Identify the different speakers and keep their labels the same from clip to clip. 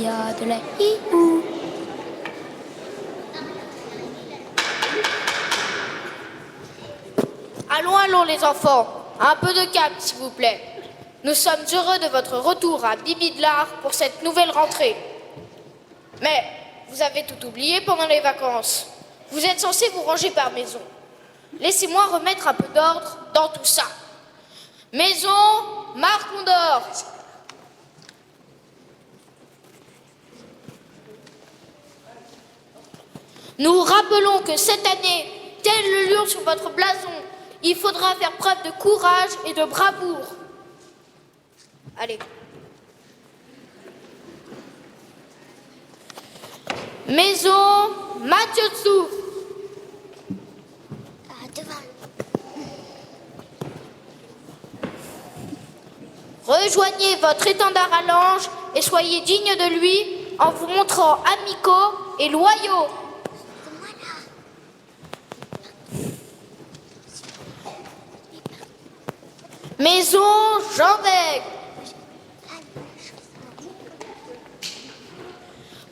Speaker 1: y a de la hi-hou.
Speaker 2: Allons, allons les enfants, un peu de calme s'il vous plaît. Nous sommes heureux de votre retour à Bibi de l'Art pour cette nouvelle rentrée. Mais vous avez tout oublié pendant les vacances. Vous êtes censés vous ranger par maison. Laissez-moi remettre un peu d'ordre dans tout ça. Maison, Marc Mondor. Nous rappelons que cette année, tel le lion sur votre blason, il faudra faire preuve de courage et de bravoure. Allez. Maison, Mathieu. Rejoignez votre étendard à l'ange et soyez digne de lui en vous montrant amicaux et loyaux. Maison, Jean Bègue.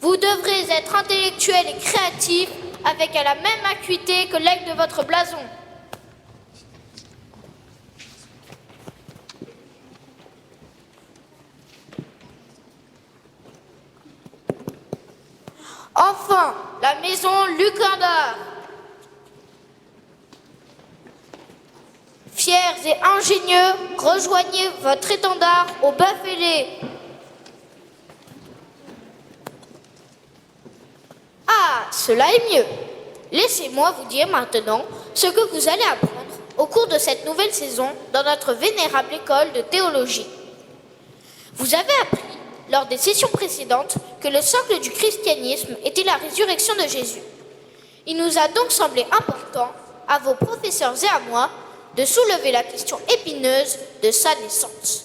Speaker 2: Vous devrez être intellectuel et créatif avec à la même acuité que l'aigle de votre blason. Enfin, la maison Lucanda. Fiers et ingénieux, rejoignez votre étendard au bœuf ailé. Ah, cela est mieux. Laissez-moi vous dire maintenant ce que vous allez apprendre au cours de cette nouvelle saison dans notre vénérable école de théologie. Vous avez appris, lors des sessions précédentes, que le socle du christianisme était la résurrection de Jésus. Il nous a donc semblé important, à vos professeurs et à moi, de soulever la question épineuse de sa naissance.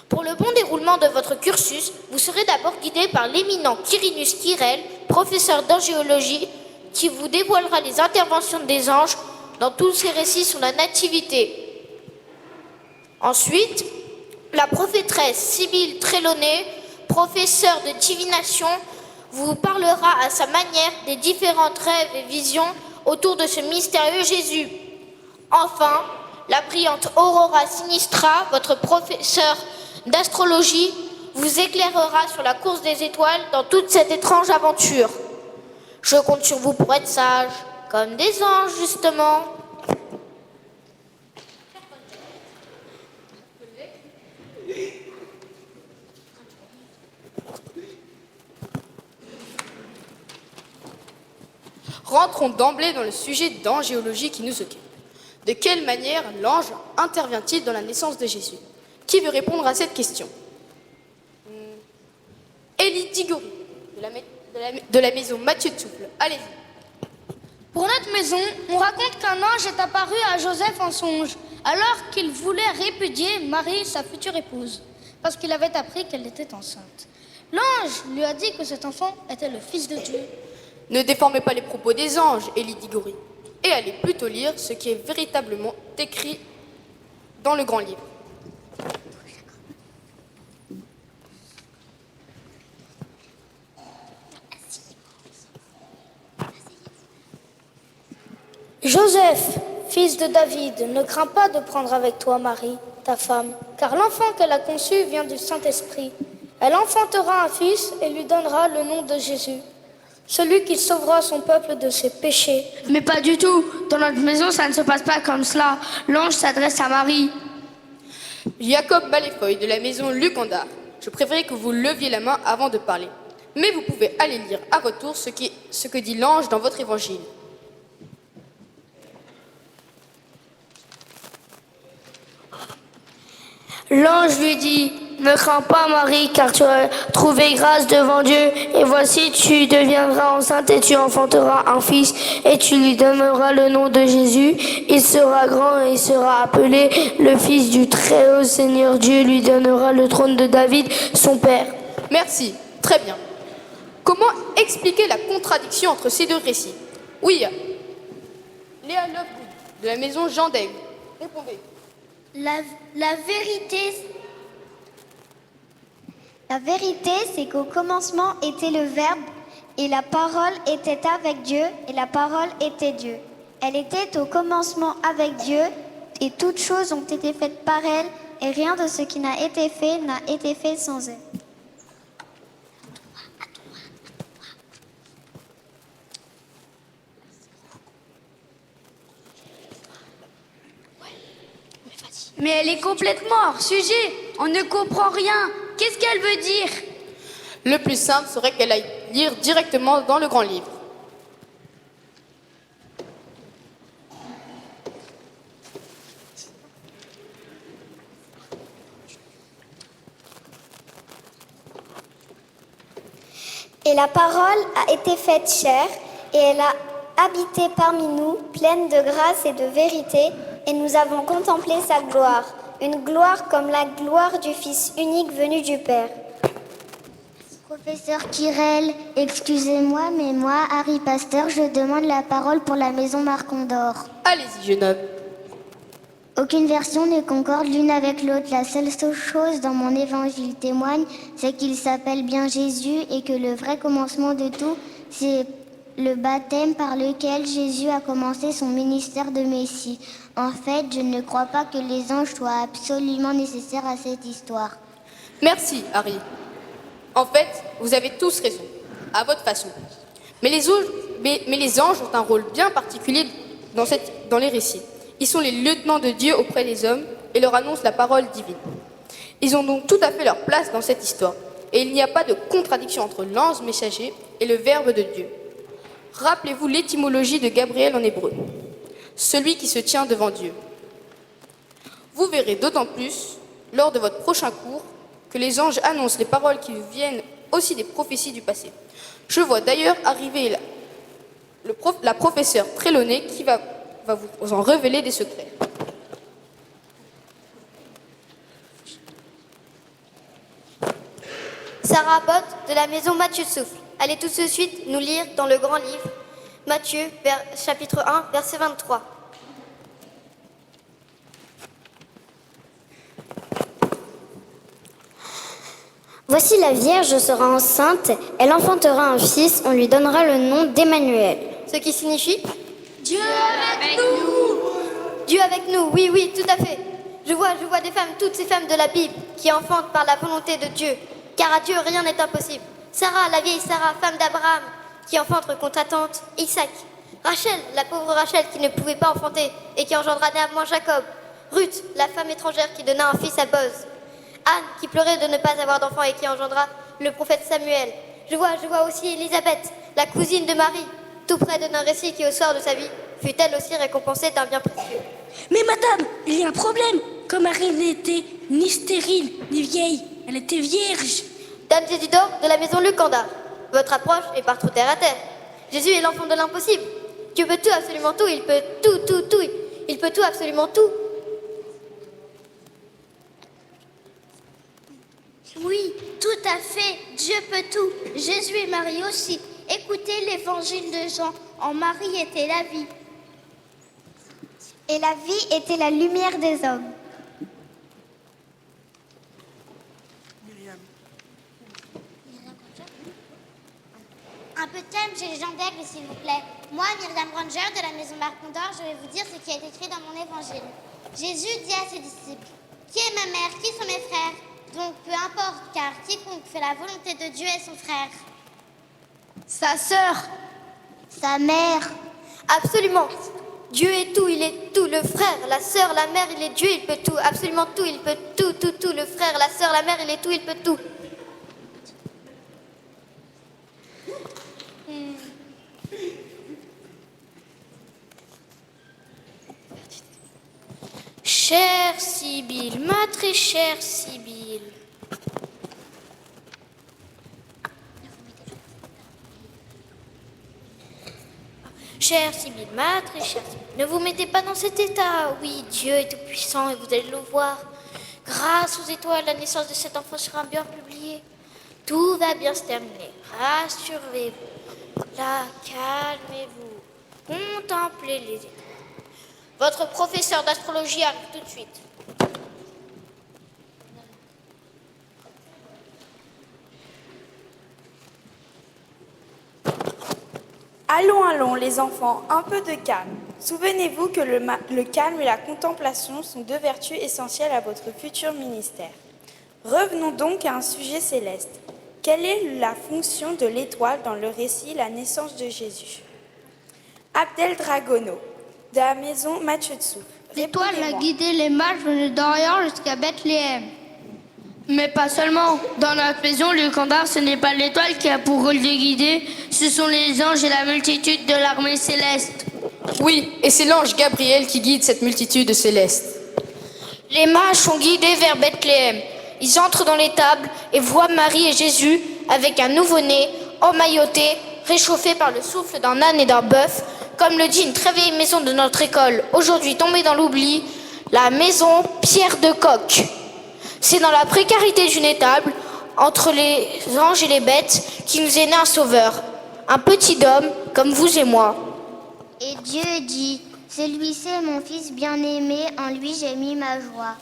Speaker 2: Pour le bon déroulement de votre cursus, vous serez d'abord guidé par l'éminent Quirinus Quirel, professeur d'angéologie, qui vous dévoilera les interventions des anges dans tous ces récits sur la nativité. Ensuite, la prophétresse Sibylle Trelawney, professeure de divination, vous parlera à sa manière des différents rêves et visions autour de ce mystérieux Jésus. Enfin, la brillante Aurora Sinistra, votre professeure d'astrologie, vous éclairera sur la course des étoiles dans toute cette étrange aventure. Je compte sur vous pour être sage, comme des anges justement.
Speaker 3: Rentrons d'emblée dans le sujet d'angéologie qui nous occupe. De quelle manière l'ange intervient-il dans la naissance de Jésus? Qui veut répondre à cette question? Élie Digori, de la maison Mathieu de Souffle. Allez-y.
Speaker 4: Pour notre maison, on raconte qu'un ange est apparu à Joseph en songe, alors qu'il voulait répudier Marie, sa future épouse, parce qu'il avait appris qu'elle était enceinte. L'ange lui a dit que cet enfant était le Fils de Dieu.
Speaker 3: Ne déformez pas les propos des anges, Élie Digori, et allez plutôt lire ce qui est véritablement écrit dans le grand livre.
Speaker 5: Joseph, fils de David, ne crains pas de prendre avec toi Marie, ta femme, car l'enfant qu'elle a conçu vient du Saint-Esprit. Elle enfantera un fils et lui donnera le nom de Jésus, celui qui sauvera son peuple de ses péchés.
Speaker 1: Mais pas du tout. Dans notre maison, ça ne se passe pas comme cela. L'ange s'adresse à Marie.
Speaker 3: Jacob Ballefeuille, de la maison Lucanda. Je préférais que vous leviez la main avant de parler. Mais vous pouvez aller lire à votre tour ce que dit l'ange dans votre évangile.
Speaker 5: L'ange lui dit, ne crains pas Marie, car tu as trouvé grâce devant Dieu, et voici tu deviendras enceinte et tu enfanteras un fils, et tu lui donneras le nom de Jésus. Il sera grand et il sera appelé le Fils du Très-Haut. Seigneur Dieu lui donnera le trône de David, son père.
Speaker 3: Merci, très bien. Comment expliquer la contradiction entre ces deux récits? Oui, Léa Lovegood, de la maison Jean d'Aigle. Répondez.
Speaker 4: La vérité,
Speaker 6: La vérité, c'est qu'au commencement était le Verbe, et la parole était avec Dieu, et la parole était Dieu. Elle était au commencement avec Dieu, et toutes choses ont été faites par elle, et rien de ce qui n'a été fait sans elle.
Speaker 7: Mais elle est complètement hors sujet. On ne comprend rien. Qu'est-ce qu'elle veut dire?
Speaker 3: Le plus simple serait qu'elle aille lire directement dans le grand livre.
Speaker 6: Et la parole a été faite chair, et elle a habité parmi nous, pleine de grâce et de vérité, et nous avons contemplé sa gloire, une gloire comme la gloire du Fils unique venu du Père.
Speaker 8: Professeur Kirel, excusez-moi, mais moi, Harry Pasteur, je demande la parole pour la maison Marcondor.
Speaker 3: Allez-y, jeune homme.
Speaker 8: Aucune version ne concorde l'une avec l'autre. La seule chose dont mon évangile témoigne, c'est qu'il s'appelle bien Jésus et que le vrai commencement de tout, c'est le baptême par lequel Jésus a commencé son ministère de Messie. En fait, je ne crois pas que les anges soient absolument nécessaires à cette histoire.
Speaker 3: Merci, Harry. En fait, vous avez tous raison, à votre façon. Mais les anges ont un rôle bien particulier dans les récits. Ils sont les lieutenants de Dieu auprès des hommes et leur annoncent la parole divine. Ils ont donc tout à fait leur place dans cette histoire. Et il n'y a pas de contradiction entre l'ange messager et le Verbe de Dieu. Rappelez-vous l'étymologie de Gabriel en hébreu. Celui qui se tient devant Dieu. Vous verrez d'autant plus, lors de votre prochain cours, que les anges annoncent les paroles qui viennent aussi des prophéties du passé. Je vois d'ailleurs arriver la professeure Trelawney qui va vous en révéler des secrets.
Speaker 9: Sarah Abbott de la maison Matthieu Souffle. Allez tout de suite nous lire dans le grand livre, Matthieu, chapitre 1, verset 23.
Speaker 10: Voici la Vierge sera enceinte, elle enfantera un fils, on lui donnera le nom d'Emmanuel.
Speaker 9: Ce qui signifie
Speaker 4: Dieu avec nous.
Speaker 9: Dieu avec nous, oui, oui, tout à fait. Je vois des femmes, toutes ces femmes de la Bible, qui enfantent par la volonté de Dieu, car à Dieu rien n'est impossible. Sarah, la vieille Sarah, femme d'Abraham, qui enfante contre sa tante Isaac. Rachel, la pauvre Rachel qui ne pouvait pas enfanter et qui engendra néanmoins Jacob. Ruth, la femme étrangère qui donna un fils à Boz. Anne, qui pleurait de ne pas avoir d'enfant et qui engendra le prophète Samuel. Je vois aussi Élisabeth, la cousine de Marie, tout près d'un récit qui, au soir de sa vie, fut elle aussi récompensée d'un bien précieux.
Speaker 7: Mais madame, il y a un problème. Comme Marie n'était ni stérile, ni vieille, elle était vierge.
Speaker 9: Dame Jésus-d'or de la maison Lucanda. Votre approche est par trop terre à terre. Jésus est l'enfant de l'impossible. Dieu peut tout, absolument tout. Il peut tout. Il peut tout, absolument tout.
Speaker 8: Oui, tout à fait. Dieu peut tout. Jésus et Marie aussi. Écoutez l'évangile de Jean. En Marie était la vie.
Speaker 6: Et la vie était la lumière des hommes.
Speaker 8: Un peu de thème chez les gens d'Aigle, s'il vous plaît. Moi, Myriam Ranger de la maison Marcondor, je vais vous dire ce qui est écrit dans mon évangile. Jésus dit à ses disciples, « Qui est ma mère? Qui sont mes frères? Donc peu importe, car quiconque fait la volonté de Dieu est son frère. »
Speaker 4: Sa sœur.
Speaker 8: Sa mère.
Speaker 9: Absolument. Dieu est tout, il est tout. Le frère, la sœur, la mère, il est Dieu, il peut tout. Absolument tout, il peut tout. Le frère, la sœur, la mère, il est tout, il peut tout.
Speaker 2: Chère Sibylle, ma très chère Sibylle. Chère Sibylle, ma très chère Sibylle, ne vous mettez pas dans cet état. Oui, Dieu est tout-puissant et vous allez le voir. Grâce aux étoiles, la naissance de cet enfant sera bien publiée. Tout va bien se terminer. Rassurez-vous. Là, calmez-vous. Contemplez les étoiles. Votre professeur d'astrologie arrive tout de suite.
Speaker 11: Allons, allons, les enfants, un peu de calme. Souvenez-vous que le calme et la contemplation sont deux vertus essentielles à votre futur ministère. Revenons donc à un sujet céleste. Quelle est la fonction de l'étoile dans le récit La naissance de Jésus? Abdel Dragono, de la maison Mathieu-Dessous.
Speaker 4: L'étoile a guidé les mages venus d'Orient jusqu'à Bethléem.
Speaker 5: Mais pas seulement. Dans notre maison, le Candar, ce n'est pas l'étoile qui a pour rôle de guider, ce sont les anges et la multitude de l'armée céleste.
Speaker 3: Oui, et c'est l'ange Gabriel qui guide cette multitude céleste.
Speaker 2: Les mages sont guidés vers Bethléem. Ils entrent dans l'étable et voient Marie et Jésus avec un nouveau-né, emmailloté, réchauffé par le souffle d'un âne et d'un bœuf, comme le dit une très vieille maison de notre école, aujourd'hui tombée dans l'oubli, la maison Pierre de Coq. C'est dans la précarité d'une étable, entre les anges et les bêtes, qui nous est né un sauveur, un petit homme comme vous et moi.
Speaker 8: Et Dieu dit, celui-ci est mon fils bien-aimé, en lui j'ai mis ma joie.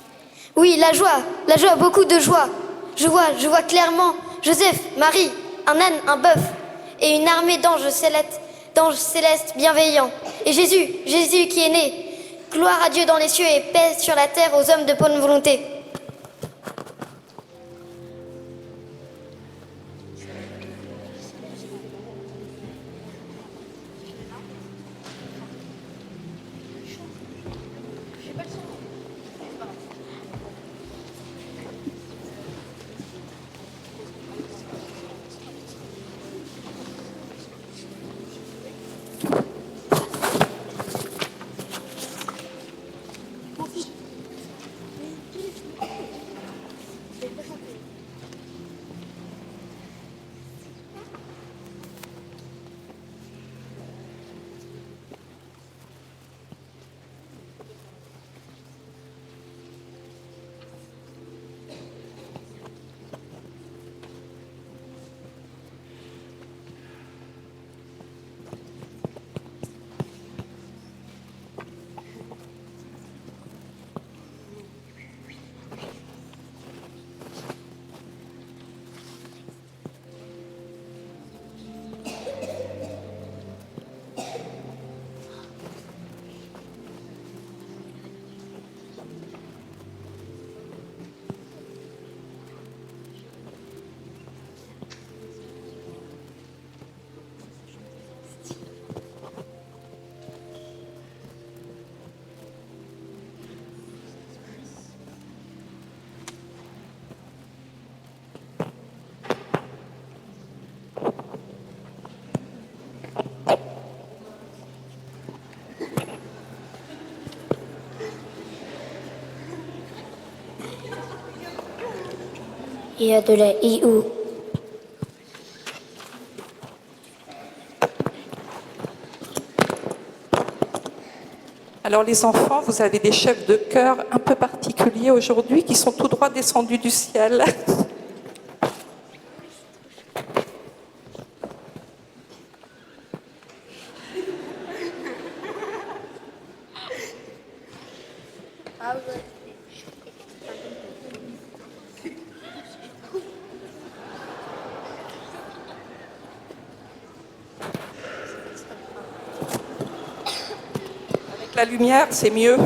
Speaker 9: Oui, la joie, beaucoup de joie. Je vois clairement Joseph, Marie, un âne, un bœuf, et une armée d'anges célestes bienveillants. Et Jésus qui est né. Gloire à Dieu dans les cieux et paix sur la terre aux hommes de bonne volonté.
Speaker 10: Il y a de la IU.
Speaker 12: Alors les enfants, vous avez des chefs de chœur un peu particuliers aujourd'hui qui sont tout droit descendus du ciel. La lumière, c'est mieux.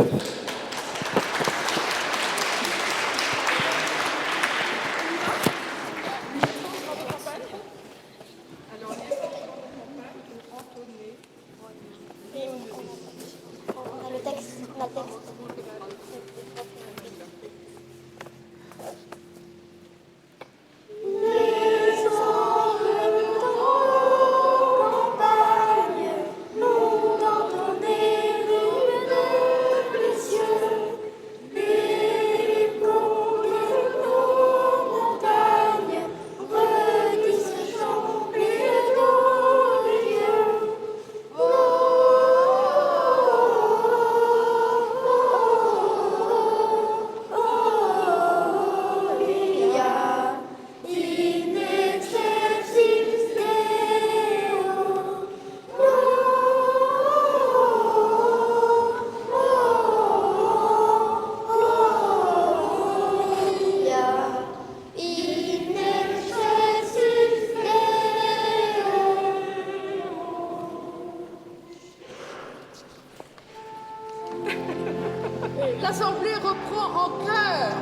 Speaker 13: l'assemblée reprend en chœur.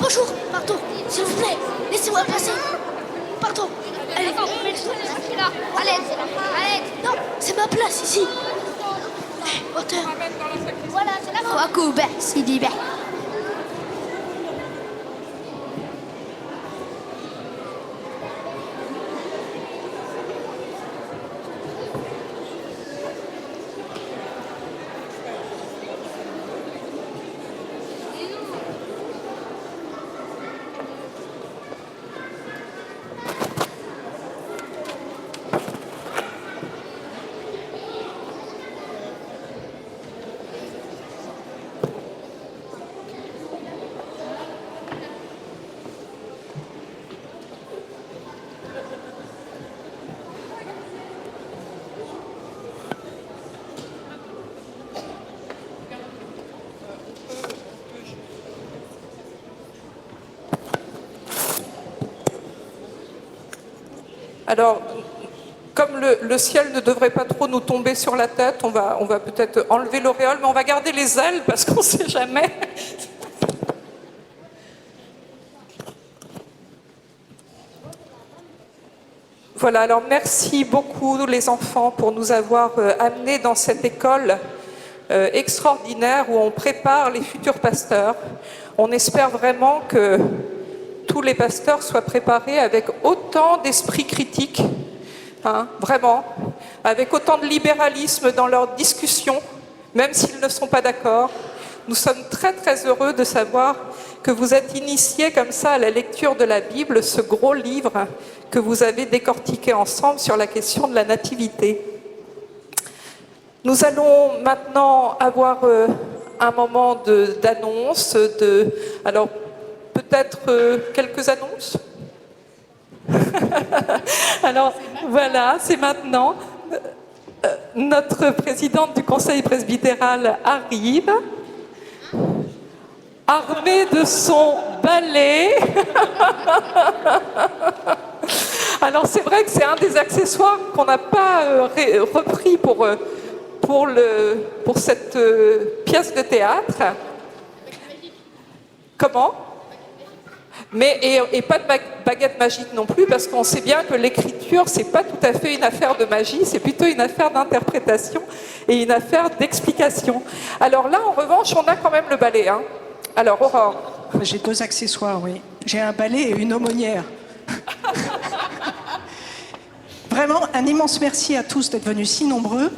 Speaker 7: Bonjour, pardon, s'il vous plaît, laissez-moi passer. Pardon, allez,
Speaker 1: Allez,
Speaker 7: non, c'est ma place ici. Hauteur.
Speaker 1: voilà, c'est la fois. C'est dit ben.
Speaker 12: Alors, comme le ciel ne devrait pas trop nous tomber sur la tête, on va peut-être enlever l'auréole, mais on va garder les ailes parce qu'on ne sait jamais. Voilà, alors merci beaucoup les enfants pour nous avoir amenés dans cette école extraordinaire où on prépare les futurs pasteurs. On espère vraiment que tous les pasteurs soient préparés avec autant d'esprit critique, hein, vraiment, avec autant de libéralisme dans leurs discussions, même s'ils ne sont pas d'accord. Nous sommes très très heureux de savoir que vous êtes initiés comme ça à la lecture de la Bible, ce gros livre que vous avez décortiqué ensemble sur la question de la nativité. Nous allons maintenant avoir un moment d'annonce. Alors, peut-être quelques annonces. Alors, voilà, c'est maintenant. Notre présidente du conseil presbytéral arrive, armée de son balai. Alors, c'est vrai que c'est un des accessoires qu'on n'a pas repris pour cette pièce de théâtre. Comment ? Mais et pas de baguette magique non plus, parce qu'on sait bien que l'écriture, c'est pas tout à fait une affaire de magie, c'est plutôt une affaire d'interprétation et une affaire d'explication. Alors là, en revanche, on a quand même le balai. Hein. Alors, Aurore.
Speaker 14: J'ai 2 accessoires, oui. J'ai un balai et une aumônière. Vraiment, un immense merci à tous d'être venus si nombreux,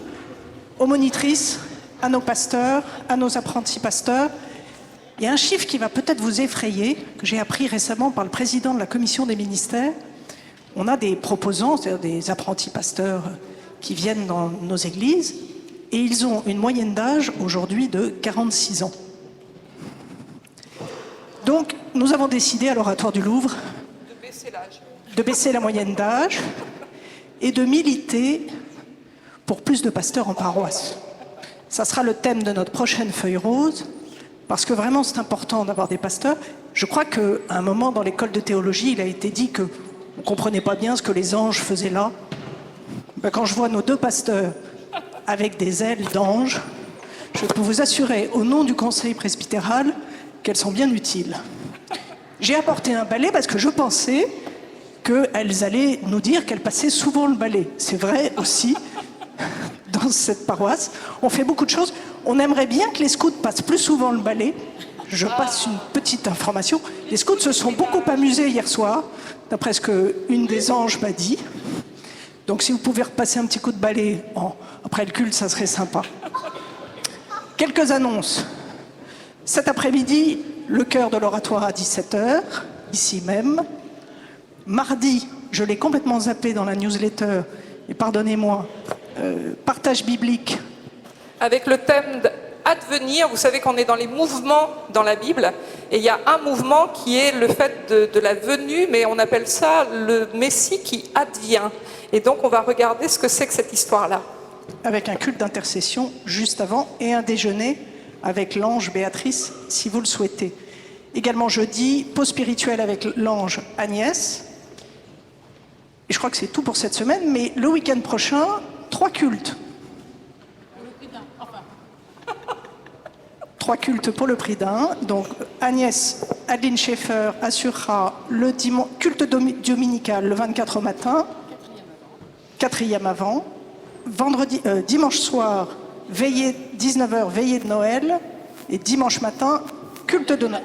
Speaker 14: aux monitrices, à nos pasteurs, à nos apprentis pasteurs. Il y a un chiffre qui va peut-être vous effrayer, que j'ai appris récemment par le président de la commission des ministères. On a des proposants, c'est-à-dire des apprentis pasteurs qui viennent dans nos églises, et ils ont une moyenne d'âge aujourd'hui de 46 ans. Donc, nous avons décidé à l'Oratoire du Louvre de baisser la moyenne d'âge et de militer pour plus de pasteurs en paroisse. Ça sera le thème de notre prochaine feuille rose. Parce que vraiment, c'est important d'avoir des pasteurs. Je crois qu'à un moment, dans l'école de théologie, il a été dit qu'on ne comprenait pas bien ce que les anges faisaient là. Ben, quand je vois nos 2 pasteurs avec des ailes d'ange, je peux vous assurer, au nom du conseil presbytéral, qu'elles sont bien utiles. J'ai apporté un balai parce que je pensais qu'elles allaient nous dire qu'elles passaient souvent le balai. C'est vrai aussi, dans cette paroisse. On fait beaucoup de choses. On aimerait bien que les scouts passent plus souvent le balai. Je passe une petite information. Les scouts se sont beaucoup amusés hier soir, d'après ce qu'une des anges m'a dit. Donc si vous pouvez repasser un petit coup de balai après le culte, ça serait sympa. Quelques annonces. Cet après-midi, le chœur de l'oratoire à 17h, ici même. Mardi, je l'ai complètement zappé dans la newsletter, et pardonnez-moi, partage biblique.
Speaker 12: Avec le thème advenir, vous savez qu'on est dans les mouvements dans la Bible, et il y a un mouvement qui est le fait de la venue, mais on appelle ça le Messie qui advient. Et donc on va regarder ce que c'est que cette histoire-là.
Speaker 14: Avec un culte d'intercession juste avant et un déjeuner avec l'ange Béatrice, si vous le souhaitez. Également jeudi, pause spirituelle avec l'ange Agnès. Et je crois que c'est tout pour cette semaine, mais le week-end prochain, 3 cultes. 3 cultes pour le prix d'un. Donc Agnès, Adeline Schaeffer assurera le culte dominical le 24 au matin, 4e avant. Dimanche soir, veillée 19h, veillée de Noël. Et dimanche matin, culte de Noël.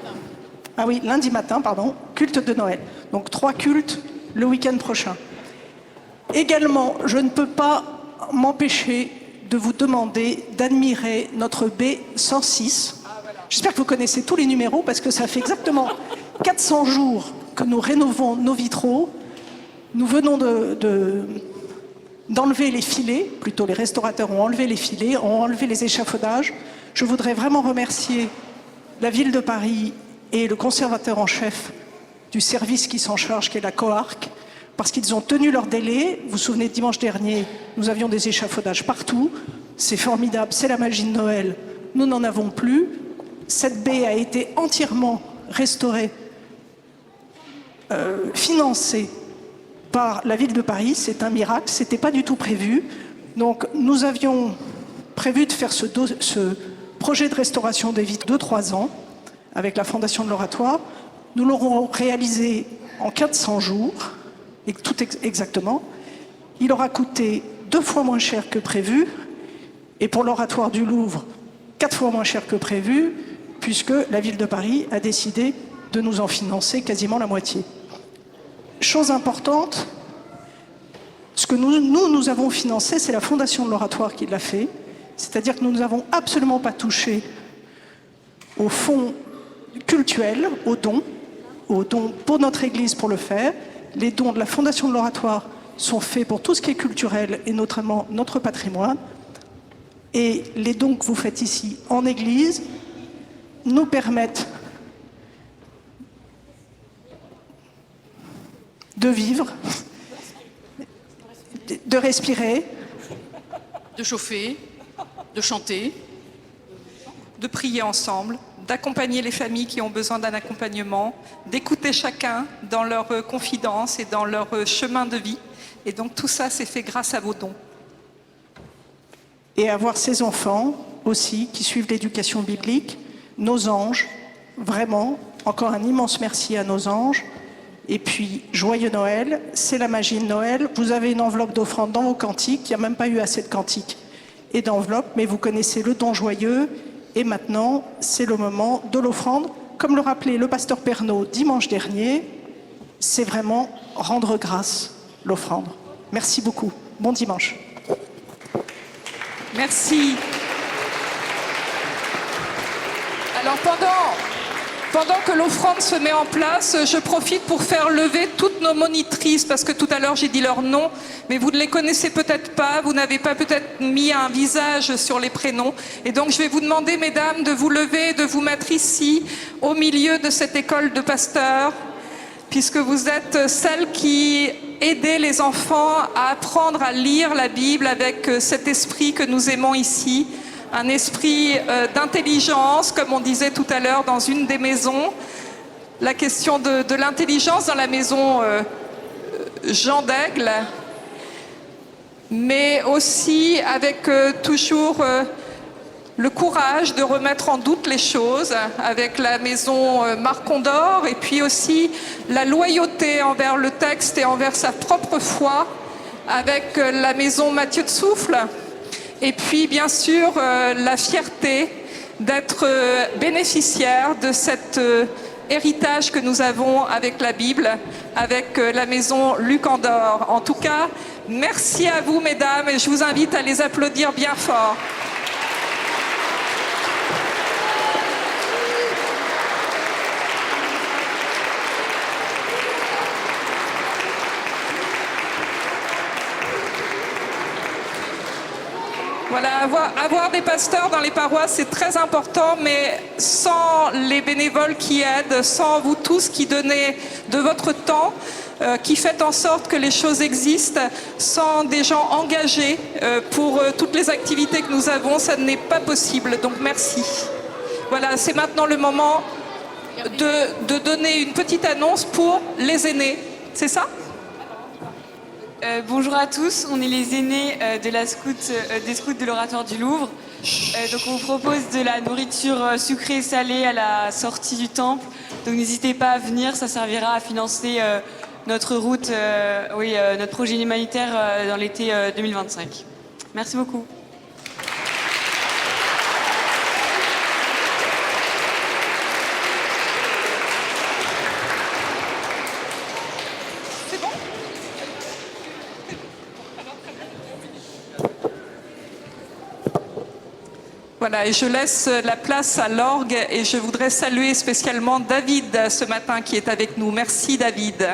Speaker 14: Ah oui, lundi matin, pardon, culte de Noël. Donc 3 cultes le week-end prochain. Également, je ne peux pas m'empêcher de vous demander d'admirer notre B106. J'espère que vous connaissez tous les numéros parce que ça fait exactement 400 jours que nous rénovons nos vitraux. Nous venons d'enlever les filets, plutôt les restaurateurs ont enlevé les filets, ont enlevé les échafaudages. Je voudrais vraiment remercier la ville de Paris et le conservateur en chef du service qui s'en charge, qui est la Coarc, parce qu'ils ont tenu leur délai. Vous vous souvenez, dimanche dernier, nous avions des échafaudages partout. C'est formidable, c'est la magie de Noël. Nous n'en avons plus. Cette baie a été entièrement restaurée, financée par la ville de Paris. C'est un miracle, ce n'était pas du tout prévu. Donc nous avions prévu de faire ce projet de restauration des vitres de 3 ans avec la Fondation de l'Oratoire. Nous l'aurons réalisé en 400 jours. Et tout exactement, il aura coûté 2 fois moins cher que prévu, et pour l'oratoire du Louvre, 4 fois moins cher que prévu, puisque la ville de Paris a décidé de nous en financer quasiment la moitié. Chose importante, ce que nous avons financé, c'est la Fondation de l'Oratoire qui l'a fait, c'est-à-dire que nous n'avons absolument pas touché aux fonds cultuels, aux dons pour notre Église pour le faire. Les dons de la Fondation de l'Oratoire sont faits pour tout ce qui est culturel et notamment notre patrimoine. Et les dons que vous faites ici en Église nous permettent de vivre, de respirer,
Speaker 12: de chauffer, de chanter, de prier ensemble, d'accompagner les familles qui ont besoin d'un accompagnement, d'écouter chacun dans leur confidence et dans leur chemin de vie. Et donc tout ça, c'est fait grâce à vos dons.
Speaker 14: Et avoir ces enfants aussi qui suivent l'éducation biblique, nos anges, vraiment, encore un immense merci à nos anges. Et puis, joyeux Noël, c'est la magie de Noël. Vous avez une enveloppe d'offrandes dans vos cantiques, il n'y a même pas eu assez de cantiques et d'enveloppes, mais vous connaissez le don joyeux. Et maintenant, c'est le moment de l'offrande. Comme le rappelait le pasteur Pernaud dimanche dernier, c'est vraiment rendre grâce, l'offrande. Merci beaucoup. Bon dimanche.
Speaker 12: Merci. Alors pendant que l'offrande se met en place, je profite pour faire lever toutes nos monitrices, parce que tout à l'heure j'ai dit leur nom, mais vous ne les connaissez peut-être pas, vous n'avez pas peut-être mis un visage sur les prénoms. Et donc je vais vous demander, mesdames, de vous lever, de vous mettre ici, au milieu de cette école de pasteurs, puisque vous êtes celles qui aidez les enfants à apprendre à lire la Bible avec cet esprit que nous aimons ici. Un esprit d'intelligence, comme on disait tout à l'heure dans une des maisons. La question de l'intelligence dans la maison Jean d'Aigle, mais aussi avec toujours le courage de remettre en doute les choses, avec la maison Marcondor, et puis aussi la loyauté envers le texte et envers sa propre foi, avec la maison Mathieu de Souffle. Et puis, bien sûr, la fierté d'être bénéficiaire de cet héritage que nous avons avec la Bible, avec la maison Luc Andor. En tout cas, merci à vous, mesdames, et je vous invite à les applaudir bien fort. Voilà, avoir des pasteurs dans les paroisses, c'est très important, mais sans les bénévoles qui aident, sans vous tous qui donnez de votre temps, qui faites en sorte que les choses existent, sans des gens engagés pour toutes les activités que nous avons, ça n'est pas possible. Donc merci. Voilà, c'est maintenant le moment de donner une petite annonce pour les aînés. C'est ça ?
Speaker 15: Bonjour à tous, on est les aînés de la des scouts de l'Oratoire du Louvre. Donc on vous propose de la nourriture sucrée et salée à la sortie du temple. Donc n'hésitez pas à venir, ça servira à financer notre route, notre projet humanitaire dans l'été 2025. Merci beaucoup.
Speaker 12: Voilà, et je laisse la place à l'orgue et je voudrais saluer spécialement David ce matin qui est avec nous. Merci David.